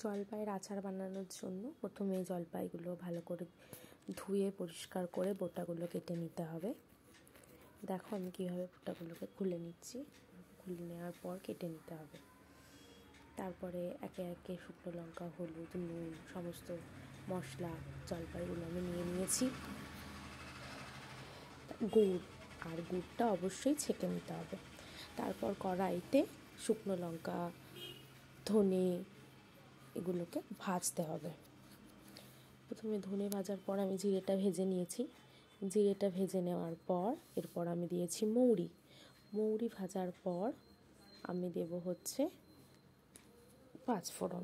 জলপাইয়ের আচার বানানোর জন্য প্রথমে জলপাইগুলো ভালো করে ধুয়ে পরিষ্কার করে বোটাগুলো কেটে নিতে হবে। দেখো আমি কীভাবে বোটাগুলোকে খুলে নিচ্ছি। খুলে নেওয়ার পর কেটে নিতে হবে। তারপরে একে একে শুকনো লঙ্কা, হলুদ, নুন, সমস্ত মশলা, জলপাইগুলো আমি নিয়ে নিয়েছি। গুড়টা অবশ্যই ছেঁকে নিতে হবে। তারপর কড়াইতে শুকনো লঙ্কা, ধনে এগুলোকে ভাজতে হবে। প্রথমে ধনে ভাজার পর আমি জিরেটা ভেজে নিয়েছি। জিরেটা ভেজে নেওয়ার পর এরপর আমি দিয়েছি মৌরি ভাজার পর আমি দেব হচ্ছে পাঁচফোড়ন।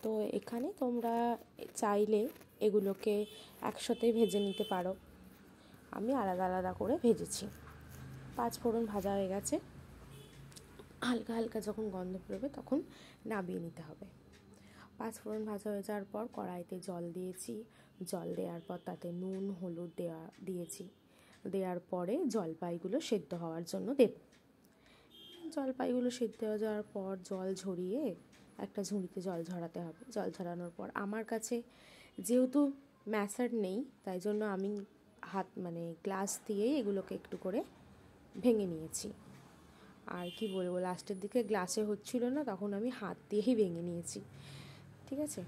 তো এখানে তোমরা চাইলে এগুলোকে একসাথে ভেজে নিতে পারো, আমি আলাদা আলাদা করে ভেজেছি। পাঁচফোড়ন ভাজা হয়ে গেছে, হালকা হালকা যখন গন্ধ বেরোবে তখন নামিয়ে নিতে হবে। পাঁচফোড়ন ভাজা হয়ে যাওয়ার পর কড়াইতে জল দিয়েছি। জল দেওয়ার পর তাতে নুন, হলুদ দিয়েছি। দেওয়ার পরে জলপাইগুলো সেদ্ধ হওয়ার জন্য দেব। জলপাইগুলো সেদ্ধ হয়ে যাওয়ার পর জল ঝরিয়ে একটা ঝুড়িতে জল ঝরাতে হবে। জল ঝরানোর পর আমার কাছে যেহেতু ম্যাশার নেই, তাই জন্য আমি গ্লাস দিয়েই এগুলোকে একটু করে ভেঙে নিয়েছি। আর কি বলবো, লাস্টের দিকে গ্লাসে হচ্ছিল না, তখন আমি হাত দিয়েই ভেঙে নিয়েছি। ঠিক আছে,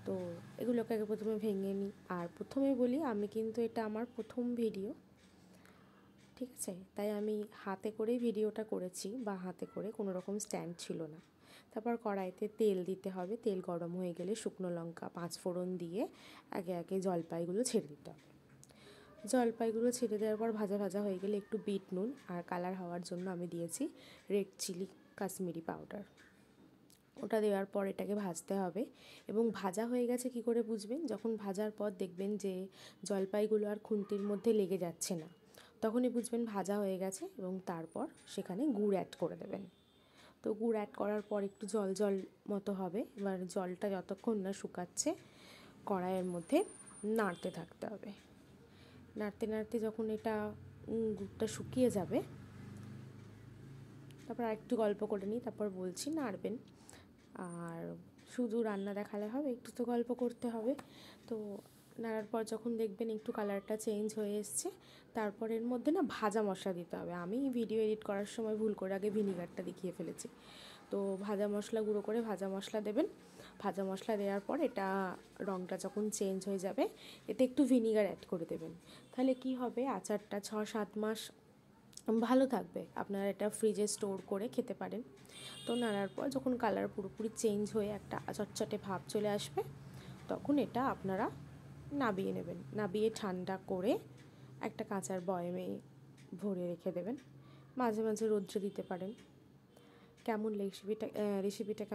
তো এগুলোকে আগে প্রথমে ভেঙে নিই। আর প্রথমে বলি, আমি কিন্তু এটা আমার প্রথম ভিডিও, ঠিক আছে, তাই আমি হাতে করেই ভিডিওটা করেছি, বা হাতে করে কোনো রকম স্ট্যান্ড ছিল না। তারপর কড়াইতে তেল দিতে হবে। তেল গরম হয়ে গেলে শুকনো লঙ্কা, পাঁচফোড়ন দিয়ে একে একে জলপাইগুলো ছেড়ে দিতে হবে। জলপাইগুলো ছেড়ে দেওয়ার পর ভাজা ভাজা হয়ে গেলে একটু বিট নুন আর কালার হওয়ার জন্য আমি দিয়েছি রেড চিলি কাশ্মীরি পাউডার। ওটা দেওয়ার পর এটাকে ভাজতে হবে। এবং ভাজা হয়ে গেছে কি করে বুঝবেন? যখন ভাজার পর দেখবেন যে জলপাইগুলো আর খুন্তির মধ্যে লেগে যাচ্ছে না, তখনই বুঝবেন ভাজা হয়ে গেছে। এবং তারপর সেখানে গুড় অ্যাড করে দেবেন। তো গুড় অ্যাড করার পর একটু জল জল মতো হবে। এবার জলটা যতক্ষণ না শুকাচ্ছে কড়াইয়ের মধ্যে নাড়তে থাকতে হবে। নাড়তে নাড়তে যখন এটা গুড়টা শুকিয়ে যাবে, তারপর আরেকটু গল্প করে নিই, তারপর বলছি নাড়বেন। আর শুধু রান্না দেখালে হবে, একটু তো গল্প করতে হবে। তো নাড়ার পর যখন দেখবেন একটু কালারটা চেঞ্জ হয়ে এসছে, তারপর এর মধ্যে না ভাজা মশলা দিতে হবে। আমি ভিডিও এডিট করার সময় ভুল করে আগে ভিনিগারটা দেখিয়ে ফেলেছি। তো ভাজা মশলা গুঁড়ো করে ভাজা মশলা দেবেন। ভাজা মশলা দেওয়ার পর এটা রঙটা যখন চেঞ্জ হয়ে যাবে, এতে একটু ভিনিগার অ্যাড করে দেবেন। তাহলে কি হবে, আচারটা 6-7 মাস ভালো থাকবে। আপনারা এটা ফ্রিজে স্টোর করে খেতে পারেন। তো নাড়ার পর যখন কালার পুরোপুরি চেঞ্জ হয়ে একটা চটচটে ভাব চলে আসবে, তখন এটা আপনারা নাবিয়ে নেবেন। নাবিয়ে ঠান্ডা করে একটা কাঁচার বয়ামে ভরে রেখে দেবেন। মাঝে মাঝে রৌদ্রে দিতে পারেন। রেসিপিটা